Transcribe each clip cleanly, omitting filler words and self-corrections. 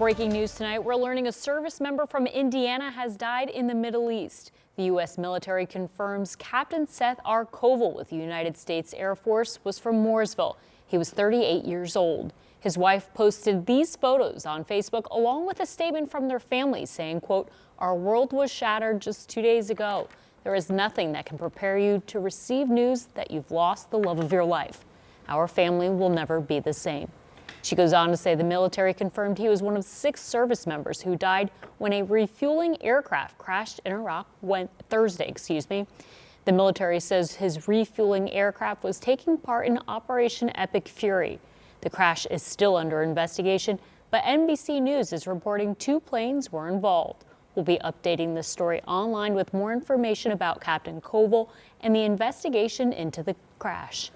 Breaking news tonight, we're learning a service member from Indiana has died in the Middle East. The U.S. military confirms Captain Seth R. Koval with the United States Air Force was from Mooresville. He was 38 years old. His wife posted these photos on Facebook along with a statement from their family saying, quote, "Our world was shattered just 2 days ago. There is nothing that can prepare you to receive news that you've lost the love of your life. Our family will never be the same." She goes on to say the military confirmed he was one of 6 service members who died when a refueling aircraft crashed in Iraq Thursday. The military says his refueling aircraft was taking part in Operation Epic Fury. The crash is still under investigation, but NBC News is reporting 2 planes were involved. We'll be updating this story online with more information about Captain Koval and the investigation into the crash.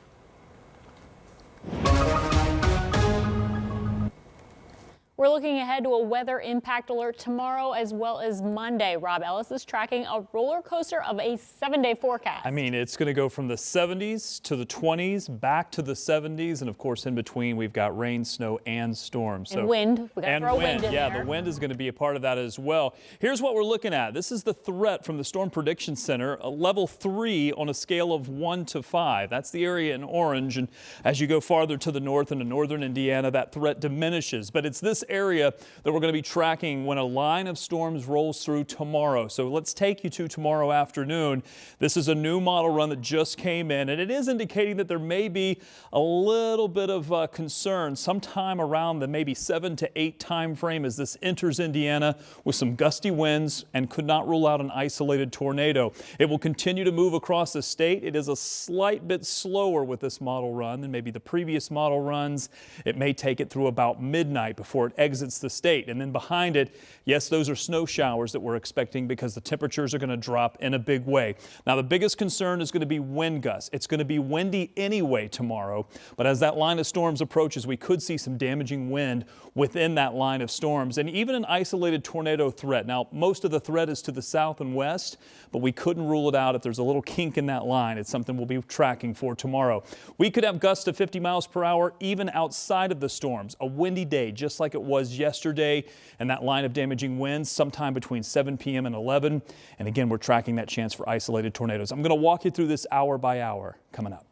We're looking ahead to a weather impact alert tomorrow as well as Monday. Rob Ellis is tracking a roller coaster of a 7-day forecast. I mean, it's going to go from the 70s to the 20s, back to the 70s, and of course in between we've got rain, snow, and storms. And wind. We got to throw wind in there. Yeah, the wind is going to be a part of that as well. Here's what we're looking at. This is the threat from the Storm Prediction Center, a level 3 on a scale of 1 to 5. That's the area in orange, and as you go farther to the north into northern Indiana, that threat diminishes. But it's this area that we're going to be tracking when a line of storms rolls through tomorrow. So let's take you to tomorrow afternoon. This is a new model run that just came in, and it is indicating that there may be a little bit of concern sometime around the maybe 7 to 8 time frame as this enters Indiana with some gusty winds and could not rule out an isolated tornado. It will continue to move across the state. It is a slight bit slower with this model run than maybe the previous model runs. It may take it through about midnight before it exits the state. And then behind it, yes, those are snow showers that we're expecting because the temperatures are going to drop in a big way. Now, the biggest concern is going to be wind gusts. It's going to be windy anyway tomorrow, but as that line of storms approaches, we could see some damaging wind within that line of storms and even an isolated tornado threat. Now, most of the threat is to the south and west, but we couldn't rule it out if there's a little kink in that line. It's something we'll be tracking for tomorrow. We could have gusts of 50 miles per hour even outside of the storms. A windy day, just like it was yesterday, and that line of damaging winds sometime between 7 p.m. and 11. And again, we're tracking that chance for isolated tornadoes. I'm going to walk you through this hour by hour coming up.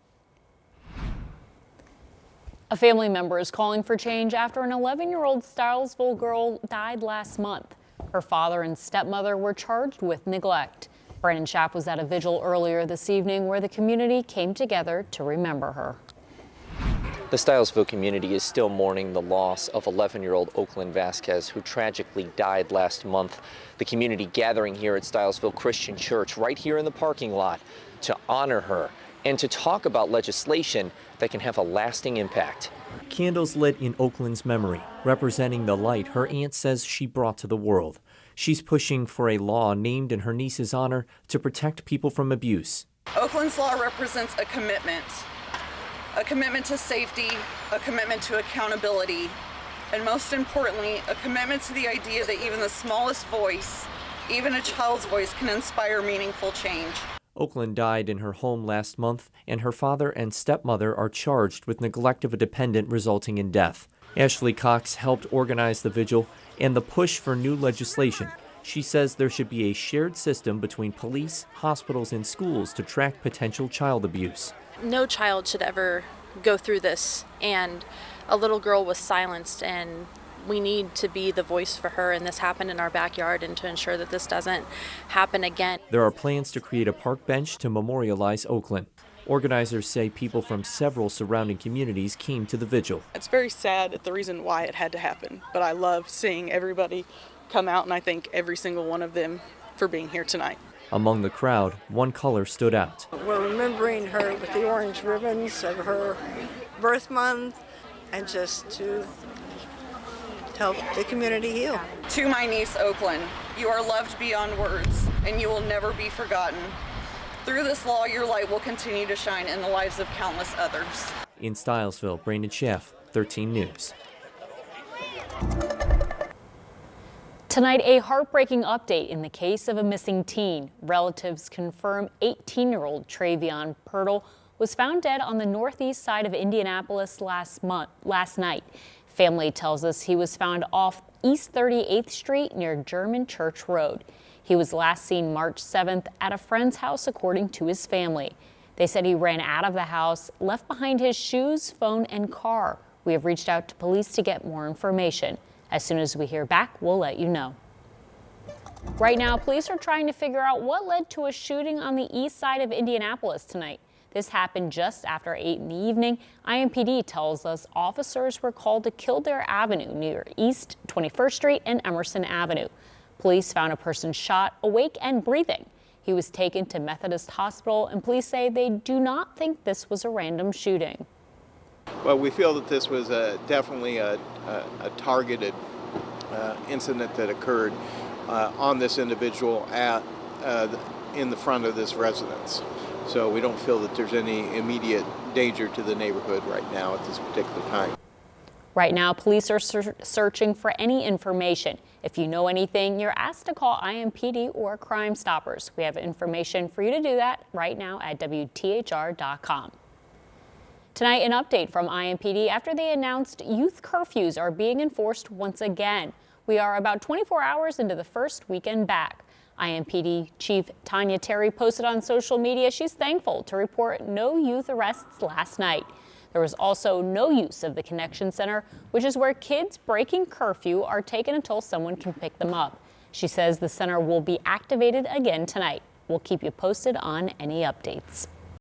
A family member is calling for change after an 11-year-old Stylesville girl died last month. Her father and stepmother were charged with neglect. Brandon Schaff was at a vigil earlier this evening where the community came together to remember her. The Stylesville community is still mourning the loss of 11-year-old Oakland Vasquez, who tragically died last month. The community gathering here at Stylesville Christian Church right here in the parking lot to honor her and to talk about legislation that can have a lasting impact. Candles lit in Oakland's memory, representing the light her aunt says she brought to the world. She's pushing for a law named in her niece's honor to protect people from abuse. Oakland's law represents a commitment to safety, a commitment to accountability, and most importantly, a commitment to the idea that even the smallest voice, even a child's voice, can inspire meaningful change. Oakland died in her home last month, and her father and stepmother are charged with neglect of a dependent resulting in death. Ashley Cox helped organize the vigil and the push for new legislation. She says there should be a shared system between police, hospitals, and schools to track potential child abuse. No child should ever go through this, and a little girl was silenced, and we need to be the voice for her, and this happened in our backyard, and to ensure that this doesn't happen again. There are plans to create a park bench to memorialize Oakland. Organizers say people from several surrounding communities came to the vigil. It's very sad at the reason why it had to happen, but I love seeing everybody come out, and I thank every single one of them for being here tonight. Among the crowd, one color stood out. We're remembering her with the orange ribbons of her birth month, and just to help the community heal. To my niece, Oakland, you are loved beyond words, and you will never be forgotten. Through this law, your light will continue to shine in the lives of countless others. In Stylesville, Brandon Schaff, 13 News. Tonight, a heartbreaking update in the case of a missing teen. Relatives confirm 18-year-old Travion Pirtle was found dead on the northeast side of Indianapolis last night. Family tells us he was found off East 38th Street near German Church Road. He was last seen March 7th at a friend's house, according to his family. They said he ran out of the house, left behind his shoes, phone, and car. We have reached out to police to get more information. As soon as we hear back, we'll let you know. Right now, police are trying to figure out what led to a shooting on the east side of Indianapolis tonight. This happened just after 8 in the evening. IMPD tells us officers were called to Kildare Avenue near East 21st Street and Emerson Avenue. Police found a person shot, awake and breathing. He was taken to Methodist Hospital, and police say they do not think this was a random shooting. Well, we feel that this was definitely a targeted incident that occurred on this individual in the front of this residence. So we don't feel that there's any immediate danger to the neighborhood right now at this particular time. Right now, police are searching for any information. If you know anything, you're asked to call IMPD or Crime Stoppers. We have information for you to do that right now at WTHR.com. Tonight, an update from IMPD after they announced youth curfews are being enforced once again. We are about 24 hours into the first weekend back. IMPD Chief Tanya Terry posted on social media she's thankful to report no youth arrests last night. There was also no use of the Connection Center, which is where kids breaking curfew are taken until someone can pick them up. She says the center will be activated again tonight. We'll keep you posted on any updates.